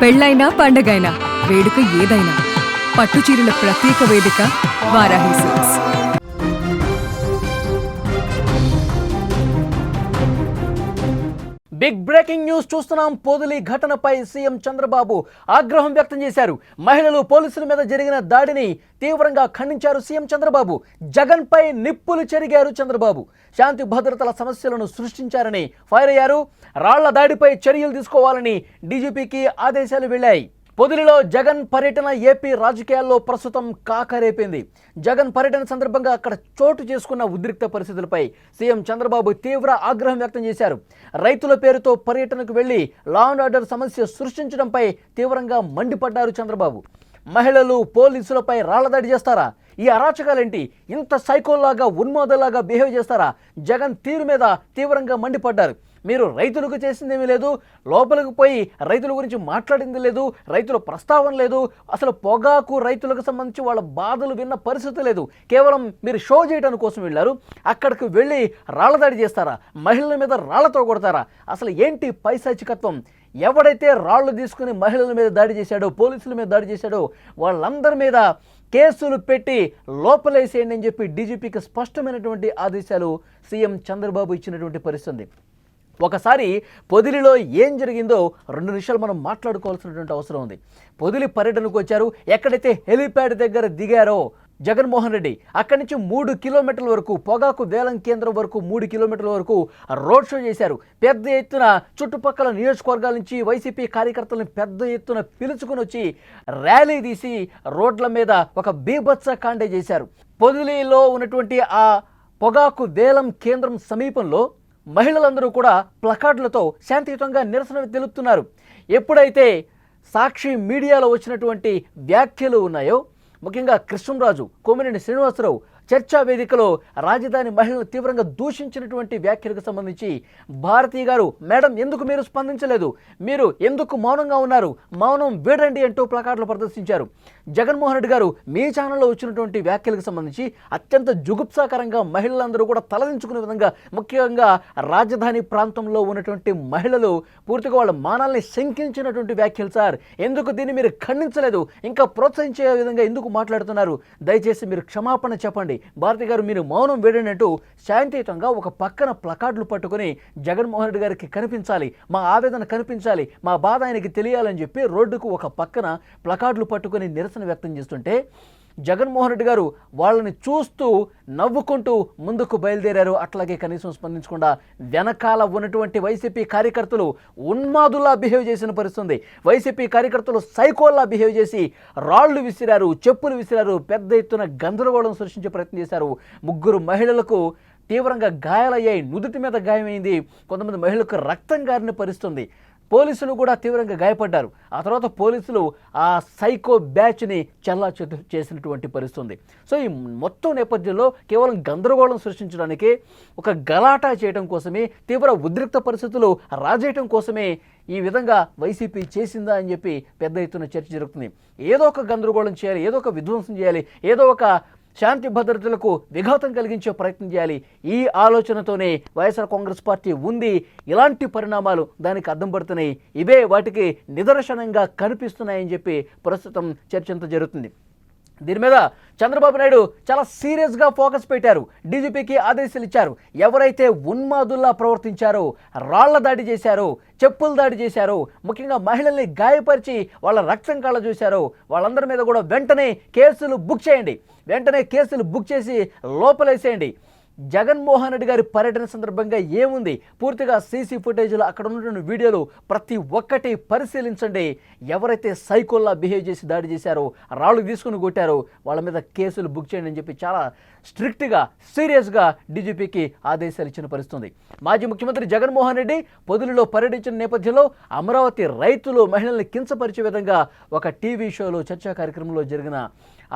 పెళ్ళైనా పండగైనా వేడుక ఏదైనా పట్టుచీరల ప్రత్యేక వేదిక Varahi silks. Big breaking news చూస్తున్నాం. పొదిలి ఘటనపై సీఎం చంద్రబాబు ఆగ్రహం వ్యక్తం చేశారు. మహిళలు పోలీసుల మీద జరిగిన దాడిని తీవ్రంగా ఖండించారు సీఎం చంద్రబాబు. జగన్ పై నిప్పులు చెరిగారు చంద్రబాబు. శాంతి భద్రతల సమస్యలను సృష్టించారని ఫైర్ అయ్యారు. రాళ్ల దాడిపై చర్యలు తీసుకోవాలని డీజీపీకి ఆదేశాలు వెళ్లాయి. పొదిలిలో జగన్ పర్యటన ఏపీ రాజకీయాల్లో ప్రస్తుతం కాకరేపింది. జగన్ పర్యటన సందర్భంగా అక్కడ చోటు చేసుకున్న ఉద్రిక్త పరిస్థితులపై సీఎం చంద్రబాబు తీవ్ర ఆగ్రహం వ్యక్తం చేశారు. రైతుల పేరుతో పర్యటనకు వెళ్లి లా అండ్ ఆర్డర్ సమస్య సృష్టించడంపై తీవ్రంగా మండిపడ్డారు చంద్రబాబు. మహిళలు పోలీసులపై రాళ్లదాడి చేస్తారా? ఈ అరాచకాలేంటి? ఇంత సైకోలాగా ఉన్మాదలాగా బిహేవ్ చేస్తారా? జగన్ తీరు మీద తీవ్రంగా మండిపడ్డారు. మీరు రైతులకు చేసిందేమీ లేదు, లోపలికి పోయి రైతుల గురించి మాట్లాడింది లేదు, రైతుల ప్రస్తావన లేదు, అసలు పొగాకు రైతులకు సంబంధించి వాళ్ళ బాధలు విన్న పరిస్థితి లేదు. కేవలం మీరు షో చేయడానికి కోసం వెళ్ళారు. అక్కడికి వెళ్ళి రాళ్లదాడి చేస్తారా? మహిళల మీద రాళ్లతో కొడతారా? అసలు ఏంటి పైశాచికత్వం? ఎవడైతే రాళ్లు తీసుకుని మహిళల మీద దాడి చేశాడో, పోలీసుల మీద దాడి చేశాడో వాళ్ళందరి మీద కేసులు పెట్టి లోపలేసేయండి అని చెప్పి డీజీపీకి స్పష్టమైనటువంటి ఆదేశాలు సీఎం చంద్రబాబు ఇచ్చినటువంటి పరిస్థితి. ఒకసారి పొదిలిలో ఏం జరిగిందో 2 నిమిషాలు మనం మాట్లాడుకోవాల్సినటువంటి అవసరం ఉంది. పొదిలి పర్యటనకు వచ్చారు. ఎక్కడైతే హెలిప్యాడ్ దగ్గర దిగారో జగన్మోహన్ రెడ్డి, అక్కడి నుంచి 3 కిలోమీటర్ల వరకు, పొగాకు వేలం కేంద్రం వరకు 3 కిలోమీటర్ల వరకు రోడ్ షో చేశారు. పెద్ద ఎత్తున చుట్టుపక్కల నియోజకవర్గాల నుంచి వైసీపీ కార్యకర్తలను పెద్ద ఎత్తున పిలుచుకుని వచ్చి ర్యాలీ తీసి రోడ్ల మీద ఒక బీభత్స కాండే చేశారు. పొదిలిలో ఉన్నటువంటి ఆ పొగాకు వేలం కేంద్రం సమీపంలో మహిళలందరూ కూడా ప్లకార్డులతో శాంతియుతంగా నిరసన తెలుపుతున్నారు. ఎప్పుడైతే సాక్షి మీడియాలో వచ్చినటువంటి వ్యాఖ్యలు ఉన్నాయో, ముఖ్యంగా కృష్ణంరాజు, కోమినేని శ్రీనివాసరావు చర్చా వేదికలో రాజధాని మహిళలను తీవ్రంగా దూషించినటువంటి వ్యాఖ్యలకు సంబంధించి భారతి గారు, మేడం ఎందుకు మీరు స్పందించలేదు? మీరు ఎందుకు మౌనంగా ఉన్నారు? మౌనం వీడండి అంటూ ప్లకార్డులు ప్రదర్శించారు. జగన్మోహన్ రెడ్డి గారు మీ ఛానల్లో వచ్చినటువంటి వ్యాఖ్యలకు సంబంధించి అత్యంత జుగుప్సాకరంగా మహిళలందరూ కూడా తలదించుకునే విధంగా, ముఖ్యంగా రాజధాని ప్రాంతంలో ఉన్నటువంటి మహిళలు పూర్తిగా వాళ్ళ మానాల్ని శంకించినటువంటి వ్యాఖ్యలు. సార్, ఎందుకు దీన్ని మీరు ఖండించలేదు? ఇంకా ప్రోత్సహించే విధంగా ఎందుకు మాట్లాడుతున్నారు? దయచేసి మీరు క్షమాపణ చెప్పండి. భారతి గారు, మీరు మౌనం వేడినట్టు శాంతియుతంగా ఒక పక్కన ప్లకార్డులు పట్టుకుని జగన్మోహన్ రెడ్డి గారికి కనిపించాలి, మా ఆవేదన కనిపించాలి, మా బాధ ఆయనకి తెలియాలని చెప్పి రోడ్డుకు ఒక పక్కన ప్లకార్డులు పట్టుకుని నిరసన వ్యక్తం చేస్తుంటే జగన్మోహన్ రెడ్డి గారు వాళ్ళని చూస్తూ నవ్వుకుంటూ ముందుకు బయలుదేరారు. అట్లాగే కనీసం స్పందించకుండా వెనకాల ఉన్నటువంటి వైసీపీ కార్యకర్తలు ఉన్మాదుల్లా బిహేవ్ చేసిన పరిస్థితుంది. వైసీపీ కార్యకర్తలు సైకోల్లా బిహేవ్ చేసి రాళ్లు విసిరారు, చెప్పులు విసిరారు, పెద్ద ఎత్తున గందరగోళం సృష్టించే ప్రయత్నం చేశారు. 3 మహిళలకు తీవ్రంగా గాయాలయ్యాయి, నుదుటి మీద గాయమైంది, కొంతమంది మహిళలకు రక్తం గారిన పరిస్థితుంది. పోలీసులు కూడా తీవ్రంగా గాయపడ్డారు. ఆ తర్వాత పోలీసులు ఆ సైకో బ్యాచ్ని చెల్లాచెదురు చేసినటువంటి పరిస్థితుంది. సో ఈ మొత్తం నేపథ్యంలో కేవలం గందరగోళం సృష్టించడానికి, ఒక గలాటా చేయడం కోసమే, తీవ్ర ఉద్రిక్త పరిస్థితులు రాజేయటం కోసమే ఈ విధంగా వైసీపీ చేసిందా అని చెప్పి పెద్ద ఎత్తున చర్చ జరుగుతుంది. ఏదో ఒక గందరగోళం చేయాలి, ఏదో ఒక విధ్వంసం చేయాలి, ఏదో ఒక శాంతి భద్రతలకు విఘాతం కలిగించే ప్రయత్నం చేయాలి. ఈ ఆలోచనతోనే వైఎస్ఆర్ కాంగ్రెస్ పార్టీ ఉంది. ఇలాంటి పరిణామాలు దానికి అద్దం పడుతున్నాయి. ఇవే వాటికి నిదర్శనంగా కనిపిస్తున్నాయని చెప్పి ప్రస్తుతం చర్చ అంతా జరుగుతుంది. దీని మీద చంద్రబాబు నాయుడు చాలా సీరియస్గా ఫోకస్ పెట్టారు. డీజీపీకి ఆదేశాలు ఇచ్చారు. ఎవరైతే ఉన్మాదుల్లా ప్రవర్తించారో, రాళ్ల దాడి చేశారో, చెప్పుల దాడి చేశారో, ముఖ్యంగా మహిళల్ని గాయపరిచి వాళ్ళ రక్తం కళ్ళ చూశారో వాళ్ళందరి మీద కూడా వెంటనే కేసులు బుక్ చేయండి. వెంటనే కేసులు బుక్ చేసి లోపలేసేయండి. జగన్మోహన్ రెడ్డి గారి పర్యటన సందర్భంగా ఏముంది? పూర్తిగా సీసీ ఫుటేజ్లో అక్కడ ఉన్నటువంటి వీడియోలు ప్రతి ఒక్కటి పరిశీలించండి. ఎవరైతే సైకోల్లా బిహేవ్ చేసి దాడి చేశారో, రాళ్ళు తీసుకుని కొట్టారో వాళ్ళ మీద కేసులు బుక్ చేయండి అని చెప్పి చాలా స్ట్రిక్ట్గా, సీరియస్గా డీజీపీకి ఆదేశాలు ఇచ్చిన పరిస్థితుంది. మాజీ ముఖ్యమంత్రి జగన్మోహన్ రెడ్డి పొదిలిలో పర్యటించిన నేపథ్యంలో అమరావతి రైతులు మహిళల్ని కించపరిచే విధంగా ఒక టీవీ షోలో, చర్చా కార్యక్రమంలో జరిగిన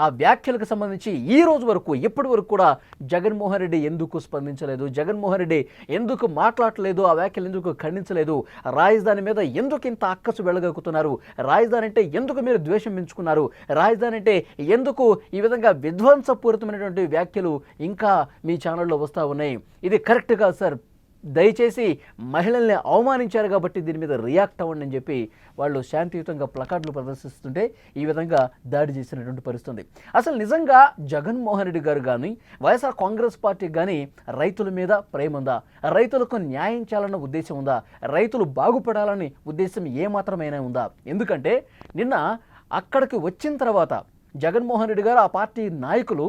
ఆ వ్యాఖ్యలకు సంబంధించి ఈ రోజు వరకు, ఇప్పటి వరకు కూడా జగన్మోహన్ రెడ్డి ఎందుకు స్పందించలేదు? జగన్మోహన్ రెడ్డి ఎందుకు మాట్లాడలేదు? ఆ వ్యాఖ్యలు ఎందుకు ఖండించలేదు? రాజధాని మీద ఎందుకు ఇంత అక్కసు వెళ్ళగక్కుతున్నారు? రాజధాని అంటే ఎందుకు మీరు ద్వేషం పెంచుకున్నారు? రాజధాని అంటే ఎందుకు ఈ విధంగా విధ్వంసపూరితమైనటువంటి వ్యాఖ్యలు ఇంకా మీ ఛానల్లో వస్తూ ఉన్నాయి? ఇది కరెక్ట్ కాదు సార్. దయచేసి మహిళల్ని అవమానించారు కాబట్టి దీని మీద రియాక్ట్ అవ్వండి అని చెప్పి వాళ్ళు శాంతియుతంగా ప్లకార్డులు ప్రదర్శిస్తుంటే ఈ విధంగా దాడి చేసినటువంటి పరిస్థితుంది. అసలు నిజంగా జగన్మోహన్ రెడ్డి గారు కానీ వైఎస్ఆర్ కాంగ్రెస్ పార్టీకి కానీ రైతుల మీద ప్రేమ ఉందా, రైతులకు న్యాయం చేయాలన్న ఉద్దేశం ఉందా, రైతులు బాగుపడాలని ఉద్దేశం ఏమాత్రమైనా ఉందా? ఎందుకంటే నిన్న అక్కడికి వచ్చిన తర్వాత జగన్మోహన్ రెడ్డి గారు ఆ పార్టీ నాయకులు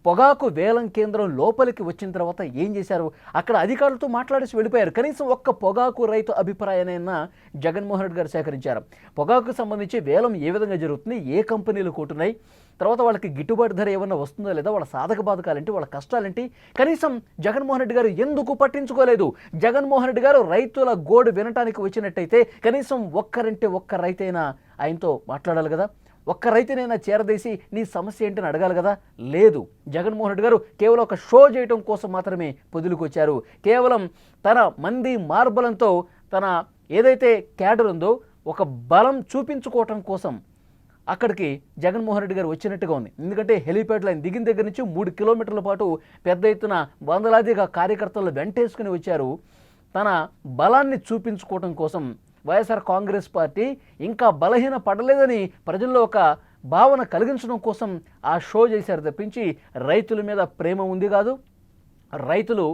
పొగాకు వేలం కేంద్రం లోపలికి వచ్చిన తర్వాత ఏం చేశారు? అక్కడ అధికారులతో మాట్లాడేసి వెళ్ళిపోయారు. కనీసం ఒక్క పొగాకు రైతు అభిప్రాయానైనా జగన్మోహన్ రెడ్డి గారు సేకరించారు. పొగాకు సంబంధించి వేలం ఏ విధంగా జరుగుతుంది, ఏ కంపెనీలు కొంటున్నాయి, తర్వాత వాళ్ళకి గిట్టుబాటు ధర ఏమన్నా వస్తుందో లేదా, వాళ్ళ సాధక బాధకాలేంటి, వాళ్ళ కష్టాలేంటి, కనీసం జగన్మోహన్ రెడ్డి గారు ఎందుకు పట్టించుకోలేదు? జగన్మోహన్ రెడ్డి గారు రైతుల గోడు వినటానికి వచ్చినట్టయితే కనీసం ఒక్క రైతైనా ఆయనతో మాట్లాడాలి కదా, ఒక్క రైతునైనా చేరదీసి నీ సమస్య ఏంటని అడగాలి కదా. లేదు, జగన్మోహన్ రెడ్డి గారు కేవలం ఒక షో చేయడం కోసం మాత్రమే పొదులుకు వచ్చారు. కేవలం తన మంది మార్బలంతో తన ఏదైతే క్యాడర్ ఉందో ఒక బలం చూపించుకోవటం కోసం అక్కడికి జగన్మోహన్ రెడ్డి గారు వచ్చినట్టుగా ఉంది. ఎందుకంటే హెలీప్యాడ్ లైన్ దిగిన దగ్గర నుంచి 3 కిలోమీటర్ల పాటు పెద్ద ఎత్తున వందలాదిగా కార్యకర్తలు వెంటేసుకుని వచ్చారు. తన బలాన్ని చూపించుకోవటం కోసం వైఎస్ఆర్ కాంగ్రెస్ పార్టీ ఇంకా బలహీన పడలేదని ప్రజల్లో ఒక భావన కలిగించడం కోసం ఆ షో చేశారు తప్పించి రైతుల మీద ప్రేమ ఉంది కాదు. రైతులు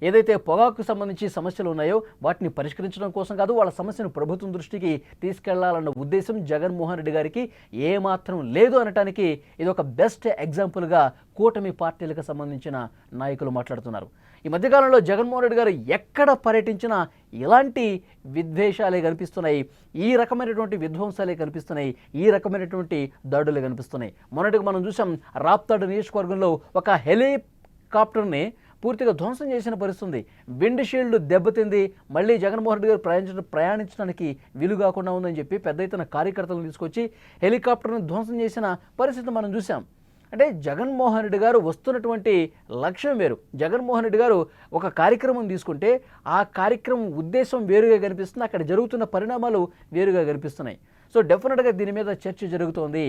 ఏదైతే పొగాకు సంబంధించి సమస్యలు ఉన్నాయో వాటిని పరిష్కరించడం కోసం కాదు, వాళ్ళ సమస్యను ప్రభుత్వం దృష్టికి తీసుకెళ్లాలన్న ఉద్దేశం జగన్మోహన్ రెడ్డి గారికి ఏమాత్రం లేదు అనటానికి ఇది ఒక బెస్ట్ ఎగ్జాంపుల్గా కూటమి పార్టీలకు సంబంధించిన నాయకులు మాట్లాడుతున్నారు. ఈ మధ్యకాలంలో జగన్మోహన్ రెడ్డి గారు ఎక్కడ పర్యటించినా ఇలాంటి విద్వేషాలే కనిపిస్తున్నాయి, ఈ రకమైనటువంటి విధ్వంసాలే కనిపిస్తున్నాయి, ఈ రకమైనటువంటి దాడులే కనిపిస్తున్నాయి. మొన్నటికి మనం చూసాం రాప్తాడు నియోజకవర్గంలో ఒక హెలికాప్టర్ని పూర్తిగా ధ్వంసం చేసిన పరిస్థితుంది. విండ్ షీల్డ్ దెబ్బతింది, మళ్ళీ జగన్మోహన్ రెడ్డి గారు ప్రయాణించడానికి వీలు కాకుండా ఉందని చెప్పి పెద్ద ఎత్తున కార్యకర్తలను తీసుకొచ్చి హెలికాప్టర్ను ధ్వంసం చేసిన పరిస్థితి మనం చూసాం. అంటే జగన్మోహన్ రెడ్డి గారు వస్తున్నటువంటి లక్ష్యం వేరు. జగన్మోహన్ రెడ్డి గారు ఒక కార్యక్రమం తీసుకుంటే ఆ కార్యక్రమం ఉద్దేశం వేరుగా కనిపిస్తుంది, అక్కడ జరుగుతున్న పరిణామాలు వేరుగా కనిపిస్తున్నాయి. సో డెఫినెట్గా దీని మీద చర్చ జరుగుతోంది.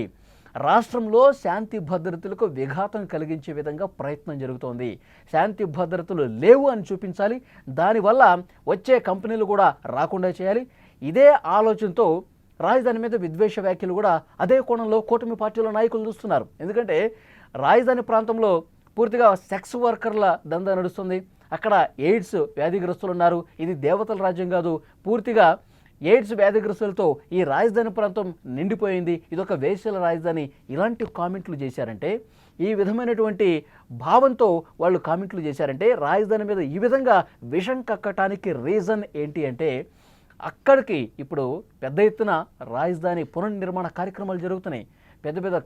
రాష్ట్రంలో శాంతి భద్రతలకు విఘాతం కలిగించే విధంగా ప్రయత్నం జరుగుతోంది. శాంతి భద్రతలు లేవు అని చూపించాలి, దానివల్ల వచ్చే కంపెనీలు కూడా రాకుండా చేయాలి. ఇదే ఆలోచనతో రాజధాని మీద విద్వేష వ్యాఖ్యలు కూడా అదే కోణంలో కూటమి పార్టీల నాయకులు చూస్తున్నారు. ఎందుకంటే రాజధాని ప్రాంతంలో పూర్తిగా సెక్స్ వర్కర్ల దందా నడుస్తుంది, అక్కడ ఎయిడ్స్ వ్యాధిగ్రస్తులు ఉన్నారు, ఇది దేవతల రాజ్యం కాదు, పూర్తిగా ఎయిడ్స్ వ్యాధిగ్రస్తులతో ఈ రాజధాని ప్రాంతం నిండిపోయింది, ఇదొక వేశ్యల రాజధాని, ఇలాంటి కామెంట్లు చేశారంటే, ఈ విధమైనటువంటి భావంతో వాళ్ళు కామెంట్లు చేశారంటే రాజధాని మీద ఈ విధంగా విషం కక్కటానికి రీజన్ ఏంటి అంటే అక్కడికి ఇప్పుడు పెద్ద ఎత్తున రాజధాని పునర్నిర్మాణ కార్యక్రమాలు జరుగుతున్నాయి, పెద్ద పెద్ద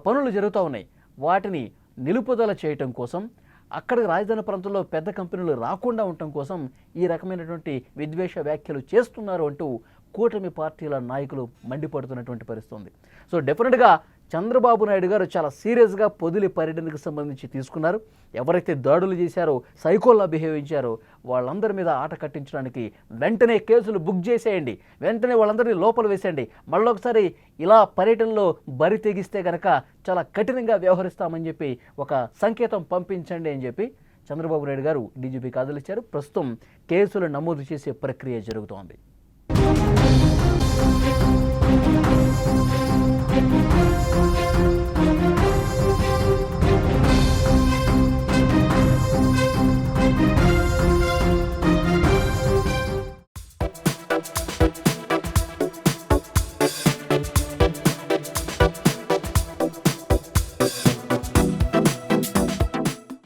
పనులు జరుగుతూ ఉన్నాయి. వాటిని నిలుపుదల చేయటం కోసం అక్కడికి రాజధాని ప్రాంతంలో పెద్ద కంపెనీలు రాకుండా ఉండటం కోసం ఈ రకమైనటువంటి విద్వేష వ్యాఖ్యలు చేస్తున్నారు అంటూ కూటమి పార్టీల నాయకులు మండిపడుతున్నటువంటి పరిస్థితి. సో డెఫినెట్గా చంద్రబాబు నాయుడు గారు చాలా సీరియస్గా పొదిలి పర్యటనకు సంబంధించి తీసుకున్నారు. ఎవరైతే దాడులు చేశారో, సైకోల్లా బిహేవ్ చేశారో వాళ్ళందరి మీద ఆట కట్టించడానికి వెంటనే కేసులు బుక్ చేసేయండి, వెంటనే వాళ్ళందరినీ లోపల వేసేయండి, మళ్ళొకసారి ఇలా పర్యటనలో బరి తెగిస్తే కనుక చాలా కఠినంగా వ్యవహరిస్తామని చెప్పి ఒక సంకేతం పంపించండి అని చెప్పి చంద్రబాబు నాయుడు గారు డీజీపీకి ఆదేశాలు ఇచ్చారు. ప్రస్తుతం కేసులు నమోదు చేసే ప్రక్రియ జరుగుతోంది.